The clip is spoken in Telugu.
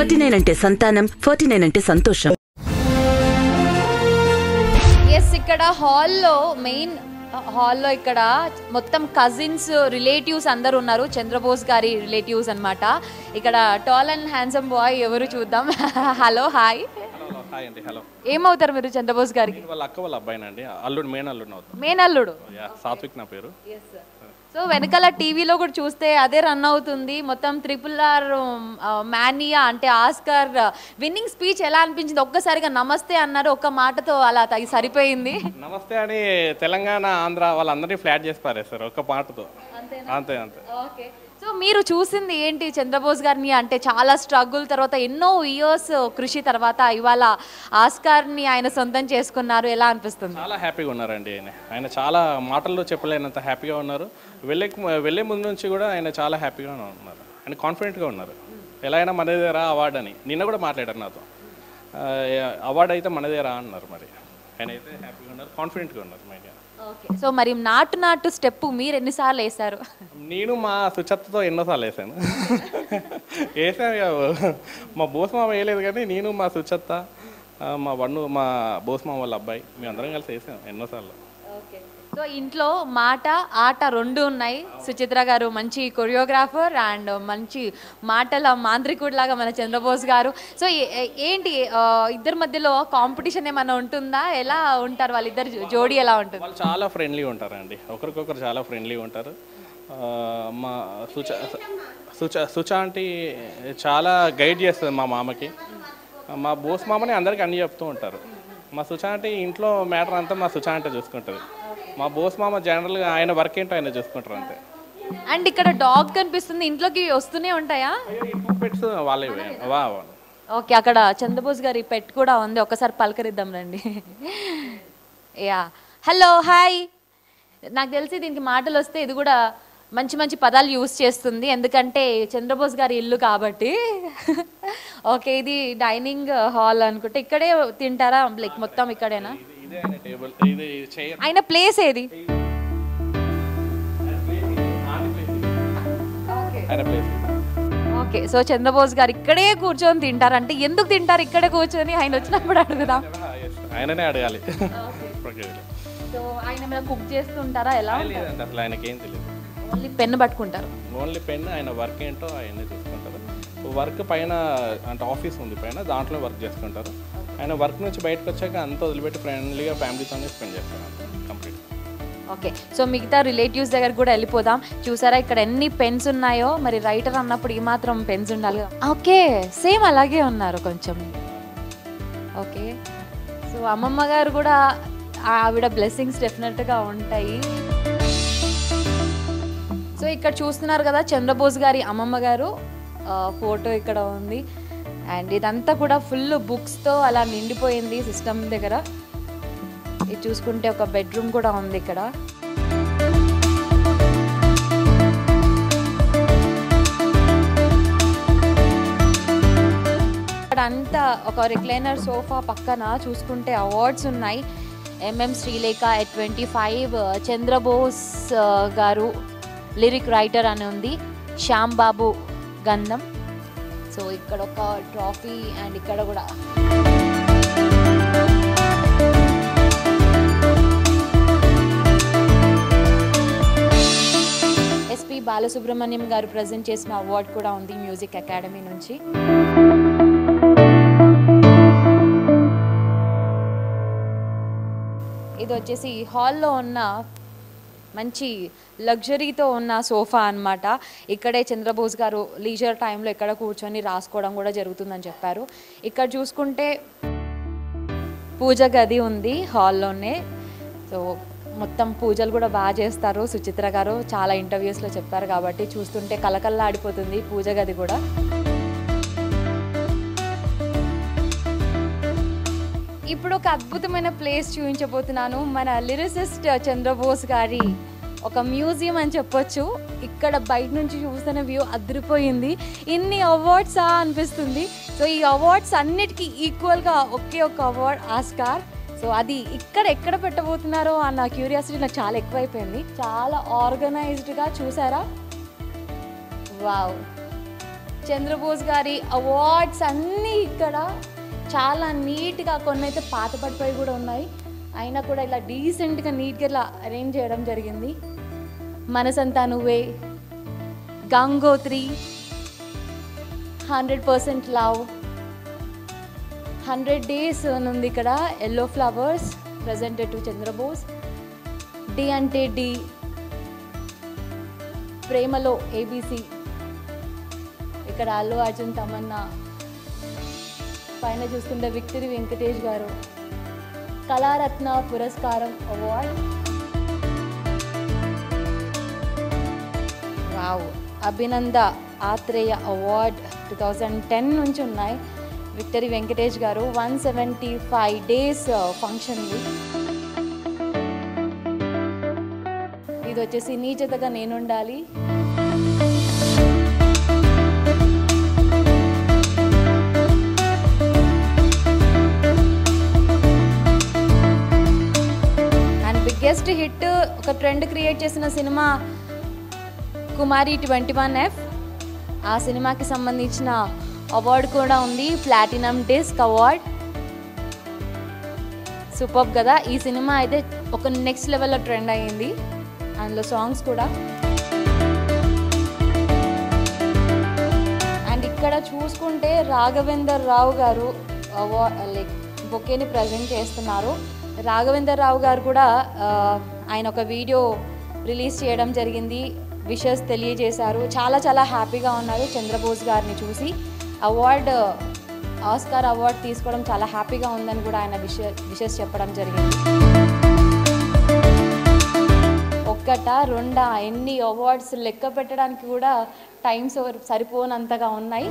49 అంటే సంతానం, 49 అంటే సంతోషం. ఎస్, ఇక్కడ హాల్లో ఇక్కడ మొత్తం కజిన్స్ రిలేటివ్స్ అందరు ఉన్నారు. చంద్రబోస్ గారి రిలేటివ్స్ అన్నమాట. ఇక్కడ టాల్ అండ్ హ్యాండ్సమ్ బాయ్ ఎవరు చూద్దాం. Hello, hi. హలో. ఏమవుతారు మీరు చంద్రబోస్ గారికి? వాళ్ళ అక్క వాళ్ళ అబ్బాయినండి. అల్లుడు, అవుతారు. మేనల్లుడు. సాత్విక్ నా పేరు. సో వెనకాల టీవీలో కూడా చూస్తే అదే రన్ అవుతుంది. మొత్తం RRR మానియా అంటే ఆస్కార్ విన్నింగ్ స్పీచ్ ఎలా అనిపించింది? ఒక్కసారిగా నమస్తే అన్నారు, ఒక్క మాటతో అలా సరిపోయింది. నమస్తే అని తెలంగాణ, ఆంధ్ర వాళ్ళందరినీ ఫ్లాట్ చేసి పారేస్తారు ఒక్క మాటతో. అంతే. ఓకే. సో మీరు చూసింది ఏంటి చంద్రబోస్ గారిని? అంటే చాలా స్ట్రగుల్ తర్వాత, ఎన్నో ఇయర్స్ కృషి తర్వాత ఇవాళ ఆస్కార్ని ఆయన సొంతం చేసుకున్నారు. ఎలా అనిపిస్తుంది? చాలా హ్యాపీగా ఉన్నారండి. ఆయన చాలా మాటల్లో చెప్పలేనంత హ్యాపీగా ఉన్నారు. వెళ్ళే ముందు నుంచి కూడా ఆయన చాలా హ్యాపీగా ఉన్నారు. ఆయన కాన్ఫిడెంట్గా ఉన్నారు. ఎలా అయినా మనదేరా అవార్డు అని. నిన్న కూడా మాట్లాడారు నాతో. అవార్డు అయితే మనదేరా అన్నారు. మరి ఆయన అయితే హ్యాపీగా ఉన్నారు, కాన్ఫిడెంట్గా ఉన్నారు. సో మరి నాటు స్టెప్ మీరు ఎన్నిసార్లు వేశారు? నేను మా సుచత్తతో ఎన్నోసార్లు వేసాను. మా బోస్మామ వేయలేదు, కానీ నేను, మా సుచత్త, మా బోస్మామ వాళ్ళ అబ్బాయి, మేము అందరం కలిసి వేసాం ఎన్నోసార్లు. సో ఇంట్లో మాట ఆట రెండు ఉన్నాయి. సుచిత్ర గారు మంచి కొరియోగ్రాఫర్ అండ్ మంచి మాటల మాంత్రికుడు లాగా మన చంద్రబోస్ గారు. సో ఏంటి ఇద్దరి మధ్యలో కాంపిటీషన్ ఏమైనా ఉంటుందా? ఎలా ఉంటారు వాళ్ళిద్దరు జోడీ? ఎలా ఉంటుంది? వాళ్ళు చాలా ఫ్రెండ్లీ ఉంటారండి, ఒకరికొకరు చాలా ఫ్రెండ్లీ ఉంటారు. మా సుచ అంటే చాలా గైడ్ చేస్తుంది మా మామకి. మా బోస్ మామని అందరికీ అన్నీ చెప్తూ ఉంటారు. మా సుచ అంటే ఇంట్లో మ్యాటర్ అంతా మా సుచ అంటే చూసుకుంటుంది. మా బోస్ మామ జనరల్గా ఆయన వర్క్ ఏంటో ఆయన చూసుకుంటారు అంతే. అండ్ ఇక్కడ డాగ్ కనిపిస్తుంది, ఇంట్లోకి వస్తూనే ఉంటాయా? పెట్స్ వాళ్ళే. ఓకే, అక్కడ చంద్రబోస్ గారి పెట్ కూడా ఉంది, ఒకసారి పలకరిద్దాం రండి. Yeah, hello, hi. నాకు తెలిసి దీనికి మాటలు వస్తే ఇది కూడా మంచి పదాలు యూజ్ చేస్తుంది, ఎందుకంటే చంద్రబోస్ గారి ఇల్లు కాబట్టి. ఓకే, ఇది డైనింగ్ హాల్ అనుకుంటే. ఇక్కడే తింటారా? లైక్ మొత్తం ఇక్కడేనా? ఆయన ప్లేస్ ఏది? ఓకే, సో చంద్రబోస్ గారు ఇక్కడే కూర్చొని తింటారంటే ఎందుకు తింటారు ఇక్కడే కూర్చొని? ఆయన వచ్చినప్పుడు అడుగుదాం. ఆయననే అడగాలి. సో ఆయన మీద కుక్ చేస్తుంటారా? ఎలా? అసలు ఆయనకి ఏం తెలియదు, ఓన్లీ పెన్ పట్టుకుంటారు. Only pen. ఆయన వర్క్ ఏంటో ఆయనే చూసుకుంటారు. వర్క్ పైన అంటే ఆఫీస్ ఉంది పైన, దాంట్లో వర్క్ చేసుకుంటారు. ఆయన వర్క్ నుంచి బయటకు వచ్చాక అంతా వదిలిపెట్టి ఫ్రెండ్లీగా ఫ్యామిలీతోనే స్పెండ్ చేస్తారు కంప్లీట్. ఓకే, సో మిగతా రిలేటివ్స్ దగ్గర కూడా వెళ్ళిపోదాం. చూసారా ఇక్కడ ఎన్ని పెన్స్ ఉన్నాయో? మరి రైటర్ అన్నప్పుడు ఈ మాత్రం పెన్స్ ఉండాలి. ఓకే, సేమ్ అలాగే ఉన్నారు కొంచెం. ఓకే, సో అమ్మమ్మ గారు కూడా, ఆవిడ బ్లెస్సింగ్స్ డెఫినెట్గా ఉంటాయి. సో ఇక్కడ చూస్తున్నారు కదా చంద్రబోస్ గారి అమ్మమ్మ గారు ఫోటో ఇక్కడ ఉంది. అండ్ ఇదంతా కూడా ఫుల్ బుక్స్తో అలా నిండిపోయింది సిస్టమ్ దగ్గర. ఇది చూసుకుంటే ఒక బెడ్రూమ్ కూడా ఉంది ఇక్కడ. అంతా ఒక రిక్లైనర్ సోఫా పక్కన చూసుకుంటే అవార్డ్స్ ఉన్నాయి. MM శ్రీలేఖ at 25, చంద్రబోస్ గారు లిరిక్ రైటర్ అని ఉంది, శ్యామ్ బాబు గంధం. సో ఇక్కడ ఒక ట్రాఫీ అండ్ ఇక్కడ కూడా. SP బాలసుబ్రహ్మణ్యం గారు ప్రజెంట్ చేసిన అవార్డ్ కూడా ఉంది మ్యూజిక్ అకాడమీ నుంచి. ఇది వచ్చేసి హాల్లో ఉన్న మంచి లగ్జరీతో ఉన్న సోఫా అన్నమాట. ఇక్కడే చంద్రబోస్ గారు లీజర్ టైంలో ఇక్కడ కూర్చొని రాసుకోవడం కూడా జరుగుతుందని చెప్పారు. ఇక్కడ చూసుకుంటే పూజ గది ఉంది హాల్లోనే. సో మొత్తం పూజలు కూడా బాగా చేస్తారు. సుచిత్ర గారు చాలా ఇంటర్వ్యూస్లో చెప్పారు కాబట్టి చూస్తుంటే కలకల్లా ఆడిపోతుంది పూజ గది కూడా. ఇప్పుడు ఒక అద్భుతమైన ప్లేస్ చూపించబోతున్నాను. మన లిరిసిస్ట్ చంద్రబోస్ గారి ఒక మ్యూజియం అని చెప్పొచ్చు. ఇక్కడ బయట నుంచి చూస్తున్న వ్యూ అదిరిపోయింది. ఇన్ని అవార్డ్సా అనిపిస్తుంది. సో ఈ అవార్డ్స్ అన్నిటికీ ఈక్వల్గా ఒకే ఒక అవార్డ్ ఆస్కార్. సో అది ఎక్కడ పెట్టబోతున్నారో అన్న క్యూరియాసిటీ నాకు చాలా ఎక్కువైపోయింది. చాలా ఆర్గనైజ్డ్గా చూసారా? వావ్, చంద్రబోస్ గారి అవార్డ్స్ అన్నీ ఇక్కడ చాలా నీట్గా, కొన్ని అయితే పాత పడిపోయి కూడా ఉన్నాయి, అయినా కూడా ఇలా డీసెంట్గా నీట్గా ఇలా అరేంజ్ చేయడం జరిగింది. మనసంతా నువ్వే, గంగోత్రి, 100% లవ్, 100 days ఉంది ఇక్కడ, yellow flowers presented to Chandrabose, D అంటే డి, ప్రేమలో ABC, ఇక్కడ అల్లు అర్జున్, తమన్నా, పైన చూస్తుంటే విక్టరీ వెంకటేష్ గారు, కళారత్న పురస్కారం అవార్డ్, వావ్, అభినంద ఆత్రేయ అవార్డ్ 2010 నుంచి ఉన్నాయి. విక్టరీ వెంకటేష్ గారు 175 days ఫంక్షన్. ఇది వచ్చేసి నీ జతగా నేనుండాలి. అండ్ బిగ్గెస్ట్ హిట్, ఒక ట్రెండ్ క్రియేట్ చేసిన సినిమా కుమారి 21F. ఆ సినిమాకి సంబంధించిన అవార్డు కూడా ఉంది, ప్లాటినం డిస్క్ అవార్డ్. సూపర్ కదా, ఈ సినిమా అయితే ఒక నెక్స్ట్ లెవెల్లో ట్రెండ్ అయ్యింది, అందులో సాంగ్స్ కూడా. అండ్ ఇక్కడ చూసుకుంటే రాఘవేందర్ రావు గారు లైక్ బొకేని ప్రజెంట్ చేస్తున్నారు. రాఘవేందర్ రావు గారు కూడా ఆయన ఒక వీడియో రిలీజ్ చేయడం జరిగింది, విషెస్ తెలియజేశారు. చాలా చాలా హ్యాపీగా ఉన్నారు చంద్రబోస్ గారిని చూసి. ఆస్కార్ అవార్డ్ తీసుకోవడం చాలా హ్యాపీగా ఉందని కూడా ఆయన విషెస్ చెప్పడం జరిగింది. ఒక్కటా రెండా ఎన్ని అవార్డ్స్ లెక్క పెట్టడానికి కూడా టైం సరిపోనంతగా ఉన్నాయి.